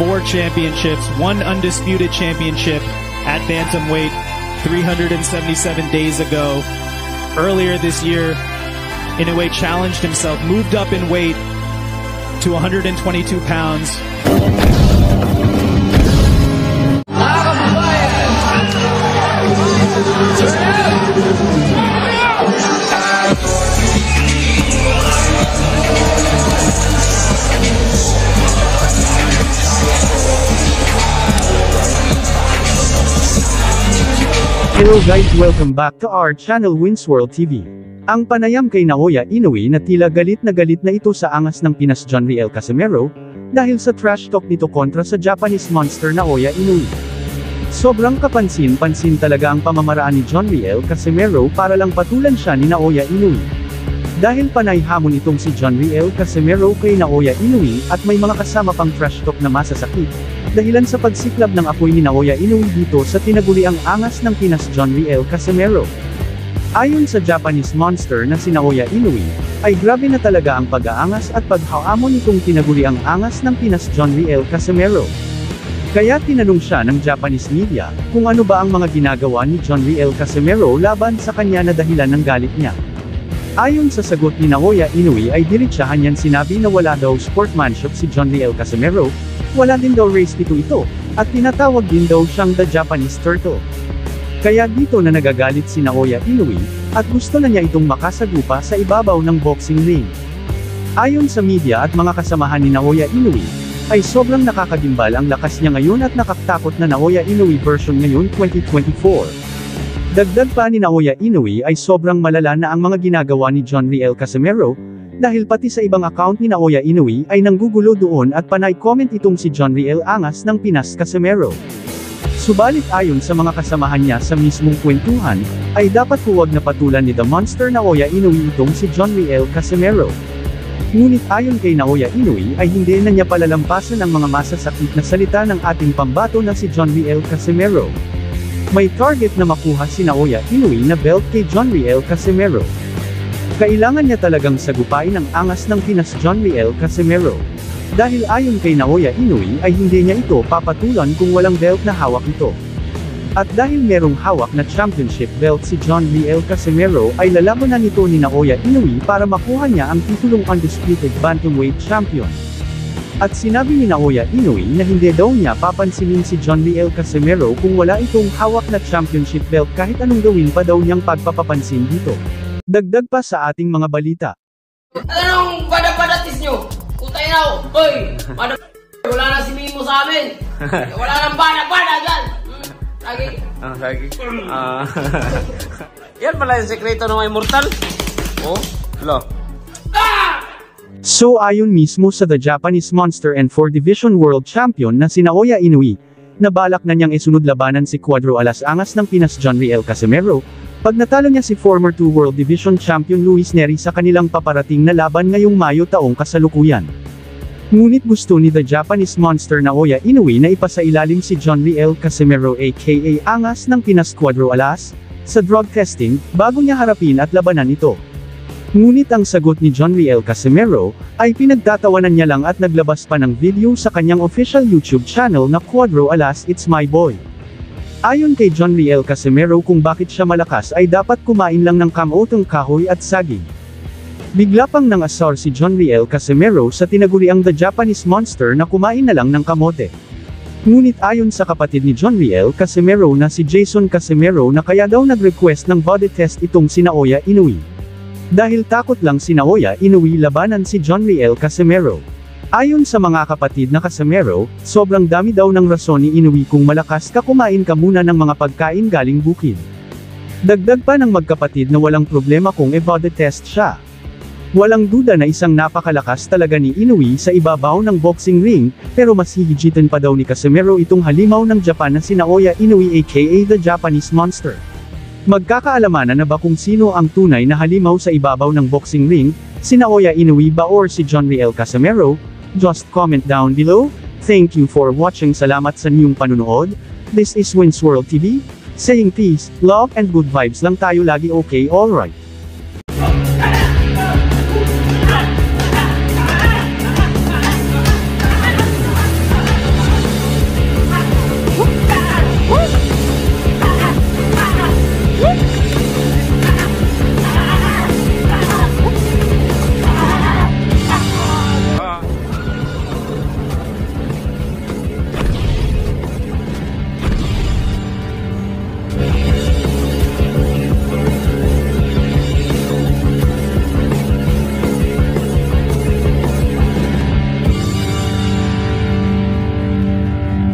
4 championships, 1 undisputed championship at bantamweight 377 days ago. Earlier this year, Inoue challenged himself, moved up in weight to 122 pounds. Hello guys, welcome back to our channel Winsworld TV. Ang panayam kay Naoya Inoue na tila galit na ito sa angas ng Pinas Jonriel Casimero, dahil sa trash talk nito kontra sa Japanese monster Naoya Inoue. Sobrang kapansin-pansin talaga ang pamamaraan ni Jonriel Casimero para lang patulan siya ni Naoya Inoue. Dahil panay hamon itong si Jonriel Casimero kay Naoya Inoue at may mga kasama pang trash talk na masasakit, dahilan sa pagsiklab ng apoy ni Naoya Inoue dito sa tinaguriang angas ng Pinas Jonriel Casimero. Ayon sa Japanese monster na si Naoya Inoue, ay grabe na talaga ang pag-aangas at paghahamon nitong tinaguriang angas ng Pinas Jonriel Casimero. Kaya tinanong siya ng Japanese media, kung ano ba ang mga ginagawa ni Jonriel Casimero laban sa kanya na dahilan ng galit niya. Ayon sa sagot ni Naoya Inoue ay diretsahan niyan sinabi na wala daw sportsmanship si Jonriel Casimero, wala din daw race ito, at tinatawag din daw siyang the Japanese turtle. Kaya dito na nagagalit si Naoya Inoue, at gusto na niya itong makasagupa sa ibabaw ng boxing ring. Ayon sa media at mga kasamahan ni Naoya Inoue, ay sobrang nakakagimbal ang lakas niya ngayon at nakakatakot na Naoya Inoue version ngayon 2024. Dagdag pa ni Naoya Inoue ay sobrang malala na ang mga ginagawa ni Jonriel Casimero, dahil pati sa ibang account ni Naoya Inoue ay nanggugulo doon at panay comment itong si Jonriel angas ng Pinas Casimero. Subalit ayon sa mga kasamahan niya sa mismong kwentuhan, ay dapat huwag na patulan ni The Monster Naoya Inoue itong si Jonriel Casimero. Ngunit ayon kay Naoya Inoue ay hindi na niya palalampasan ang mga masasakit na salita ng ating pambato na si Jonriel Casimero. May target na makuha si Naoya Inoue na belt kay Jonriel Casimero. Kailangan niya talagang sagupain ang angas ng Pinas Jonriel Casimero. Dahil ayon kay Naoya Inoue ay hindi niya ito papatulan kung walang belt na hawak ito. At dahil merong hawak na championship belt si Jonriel Casimero ay lalabanan nito ni Naoya Inoue para makuha niya ang titulong undisputed bantamweight champion. At sinabi ni Naoya Inoue na hindi daw niya papansinin si Jonriel Casimero kung wala itong hawak na championship belt kahit anong gawin pa daw niyang pagpapapansin dito. Dagdag pa sa ating mga balita. Anong padapadatis nyo? Utay na, oy! Wala na si Mimo sa amin! Wala nang bada dyan! Lagi! Lagi. Yan pala yung sekreto ng mga immortal. Oh, hello. So ayon mismo sa The Japanese Monster and 4 Division World Champion na si Naoya Inoue, nabalak na niyang isunod labanan si Cuadro Alas angas ng Pinas Jonriel Casimero, pag natalo niya si former 2 World Division Champion Luis Neri sa kanilang paparating na laban ngayong Mayo taong kasalukuyan. Ngunit gusto ni The Japanese Monster Naoya Inoue na ipasailalim si Jonriel Casimero aka angas ng Pinas Cuadro Alas, sa drug testing, bago niya harapin at labanan ito. Ngunit ang sagot ni Jonriel Casimero, ay pinagtatawanan niya lang at naglabas pa ng video sa kanyang official YouTube channel na Cuadro Alas It's My Boy. Ayon kay Jonriel Casimero kung bakit siya malakas ay dapat kumain lang ng kamotong kahoy at saging. Bigla pang nangasar si Jonriel Casimero sa tinaguriang The Japanese Monster na kumain na lang ng kamote. Ngunit ayon sa kapatid ni Jonriel Casimero na si Jason Casimero na kaya daw nag-request ng body test itong si Naoya Inoue. Dahil takot lang si Naoya Inoue labanan si Jonriel Casimero. Ayon sa mga kapatid na Casimero, sobrang dami daw ng rason ni Inoue kung malakas ka kumain ka muna ng mga pagkain galing bukid. Dagdag pa ng magkapatid na walang problema kung e-body test siya. Walang duda na isang napakalakas talaga ni Inoue sa ibabaw ng boxing ring, pero mas hihigitan pa daw ni Casimero itong halimaw ng Japan na si Naoya Inoue aka the Japanese Monster. Magkakaalamanan na ba kung sino ang tunay na halimaw sa ibabaw ng boxing ring, si Naoya Inoue ba or si Jonriel Casimero? Just comment down below. Thank you for watching. Salamat sa inyong panunood. This is Winsworld TV, saying peace, love and good vibes lang tayo lagi, okay, alright.